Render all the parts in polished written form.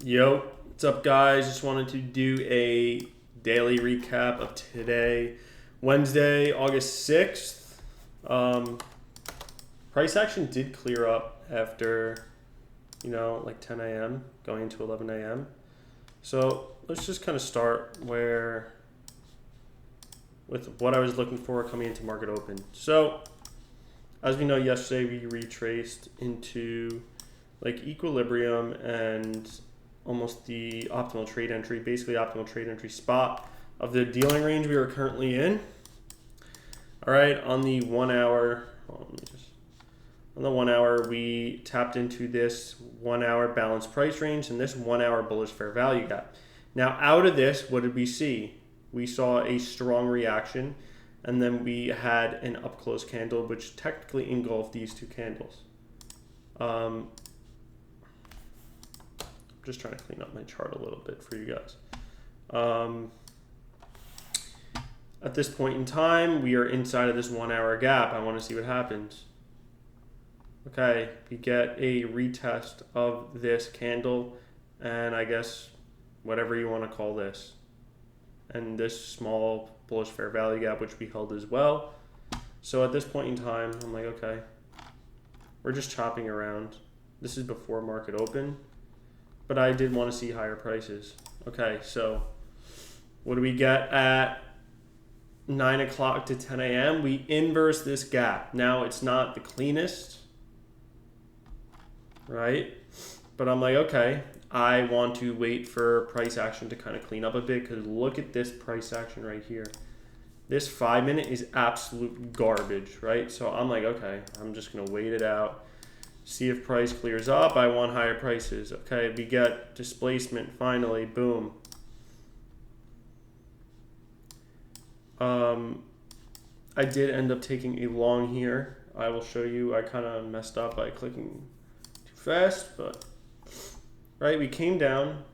Yo, what's up, guys? Just wanted to do a daily recap of today, Wednesday, August 6th. Price action did clear up after, like 10 a.m. going into 11 a.m. So let's just kind of start with what I was looking for coming into market open. So as we know, yesterday we retraced into like equilibrium and almost the optimal trade entry, basically optimal trade entry spot of the dealing range we are currently in. All right, on the 1 hour, on the 1 hour, we tapped into this 1 hour balanced price range and this 1 hour bullish fair value gap. Now out of this, what did we see? We saw a strong reaction, and then we had an up close candle, which technically engulfed these two candles. Just trying to clean up my chart a little bit for you guys. At this point in time, we are inside of this 1 hour gap. I want to see what happens. Okay, we get a retest of this candle, and I guess whatever you want to call this, and this small bullish fair value gap, which we held as well. So at this point in time, I'm like, okay, we're just chopping around. This is before market open, but I did want to see higher prices. Okay, so what do we get at 9 o'clock to 10 a.m.? We inverse this gap. Now it's not the cleanest, right? But I'm like, okay, I want to wait for price action to kind of clean up a bit, because look at this price action right here. This 5 minute is absolute garbage, right? So I'm like, okay, I'm just going to wait it out, see if price clears up. I want higher prices. Okay, we get displacement finally, boom. I did end up taking a long here. I will show you. I kind of messed up by clicking too fast, but right, we came down.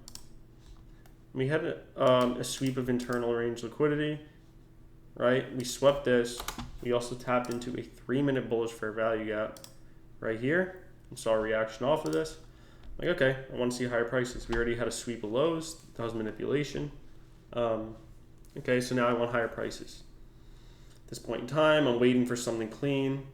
We had a sweep of internal range liquidity, right? We swept this. We also tapped into a 3 minute bullish fair value gap right here and saw a reaction off of this. Like, okay, I want to see higher prices. We already had a sweep of lows. That was manipulation. Okay, so now I want higher prices. At this point in time, I'm waiting for something clean.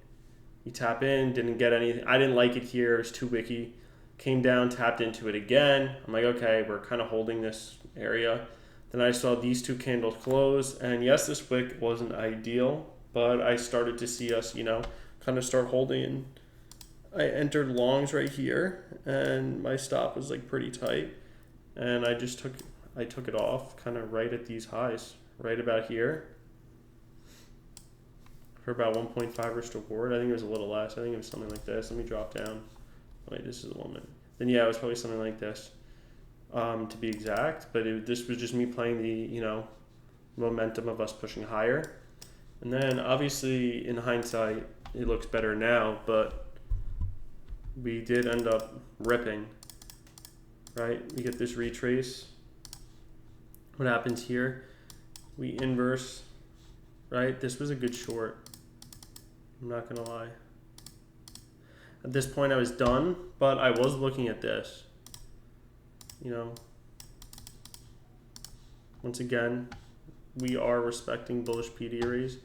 You tap in, didn't get anything. I didn't like it here. It was too wicky. Came down, tapped into it again. I'm like, okay, we're kind of holding this area. Then I saw these two candles close. And yes, this wick wasn't ideal, but I started to see us, kind of start holding. And I entered longs right here, and my stop was like pretty tight. And I took it off kind of right at these highs, right about here, for about 1.5 risk reward. I think it was a little less. I think it was something like this. Let me drop down. Wait, this is a 1 minute. Then yeah, it was probably something like this, to be exact. But this was just me playing the momentum of us pushing higher. And then obviously in hindsight, it looks better now, but we did end up ripping. Right, we get this retrace. What happens here? We inverse. Right, this was a good short. I'm not gonna lie. At this point I was done, but I was looking at this. Once again, we are respecting bullish PD arrays.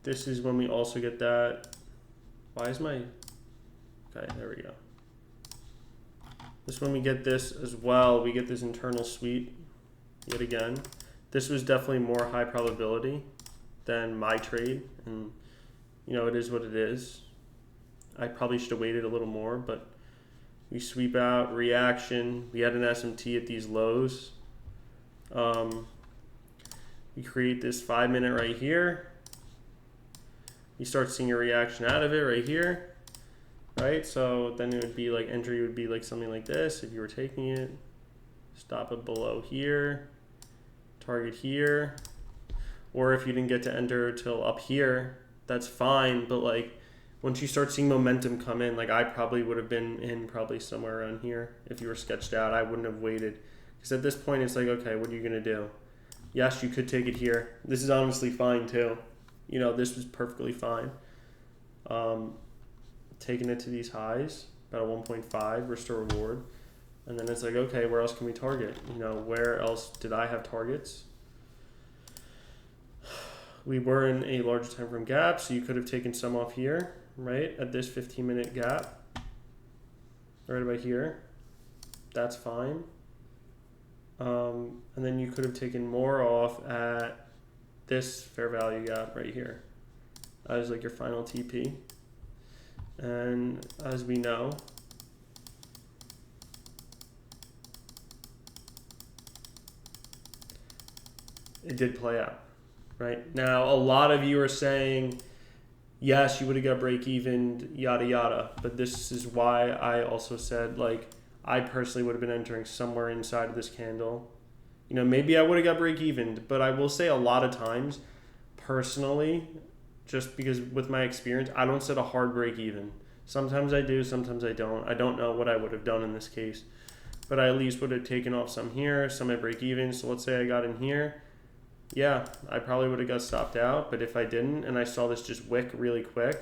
This is when we also get that. Why is my... Okay, there we go. This is when we get this as well. We get this internal sweep yet again. This was definitely more high probability than my trade, and it is what it is. I probably should have waited a little more, but we sweep out, reaction. We had an SMT at these lows. We create this 5 minute right here. You start seeing a reaction out of it right here, right? So then it would be like entry would be like something like this if you were taking it. Stop it below here, target here. Or if you didn't get to enter till up here, that's fine. But like once you start seeing momentum come in, like I probably would have been in probably somewhere around here. If you were sketched out, I wouldn't have waited. Because at this point, it's like, okay, what are you going to do? Yes, you could take it here. This is honestly fine too. This was perfectly fine. Taking it to these highs, about a 1.5 risk to reward. And then it's like, okay, where else can we target? You know, where else did I have targets? We were in a larger time frame gap, so you could have taken some off here, right? At this 15-minute gap, right about here. That's fine. And then you could have taken more off at this fair value gap right here. That is like your final TP. And as we know, it did play out. Right now, a lot of you are saying, yes, you would have got break even, yada yada. But this is why I also said, like, I personally would have been entering somewhere inside of this candle. You know, maybe I would have got break even, but I will say a lot of times, personally, just because with my experience, I don't set a hard break even. Sometimes I do, sometimes I don't. I don't know what I would have done in this case, but I at least would have taken off some here, some at break even. So let's say I got in here. Yeah, I probably would have got stopped out, but if I didn't and I saw this just wick really quick,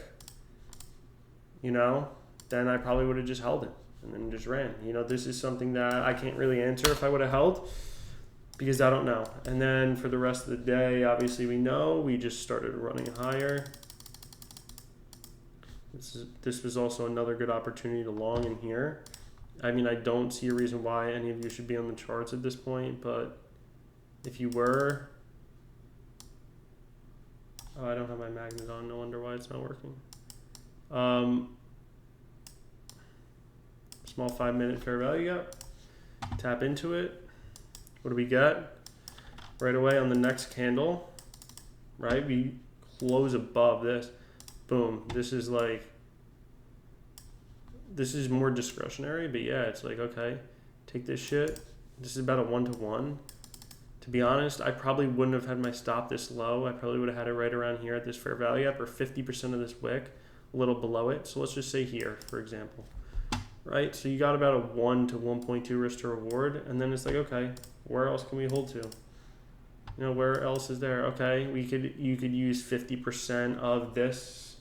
you know, then I probably would have just held it and then just ran. You know, this is something that I can't really answer if I would have held because I don't know. And then for the rest of the day, obviously we know we just started running higher. This was also another good opportunity to long in here. I mean, I don't see a reason why any of you should be on the charts at this point, but if you were... Oh, I don't have my magnet on. No wonder why it's not working. Small 5-minute fair value gap. Tap into it. What do we get? Right away on the next candle, right? We close above this. Boom. This is like, this is more discretionary, but yeah, it's like, okay, take this shit. This is about a 1-to-1. To be honest, I probably wouldn't have had my stop this low. I probably would have had it right around here at this fair value gap or 50% of this wick, a little below it. So let's just say here, for example, right? So you got about a 1 to 1.2 risk to reward. And then it's like, okay, where else can we hold to? You know, where else is there? Okay, you could use 50% of this,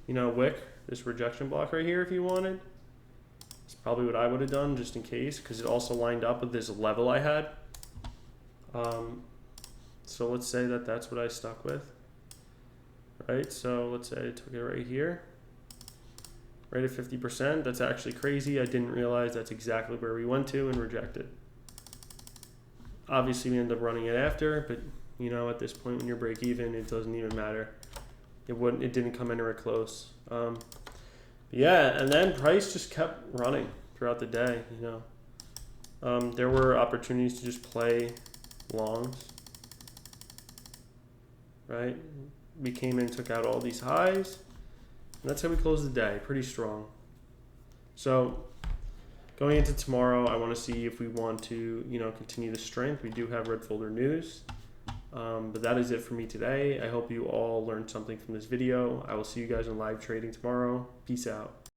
you know, wick, this rejection block right here if you wanted. That's probably what I would have done just in case, because it also lined up with this level I had. So let's say that that's what I stuck with, right? So let's say I took it right here, right at 50%. That's actually crazy. I didn't realize that's exactly where we went to and rejected. Obviously we end up running it after, but you know, at this point when you're break even, it doesn't even matter. It didn't come anywhere close. Yeah, and then price just kept running throughout the day, you know. There were opportunities to just play longs, right? We came in, took out all these highs, and that's how we closed the day, pretty strong. So going into tomorrow, I want to see if we want to, you know, continue the strength. We do have red folder news, but that is it for me today. I hope you all learned something from this video. I will see you guys in live trading tomorrow. Peace out.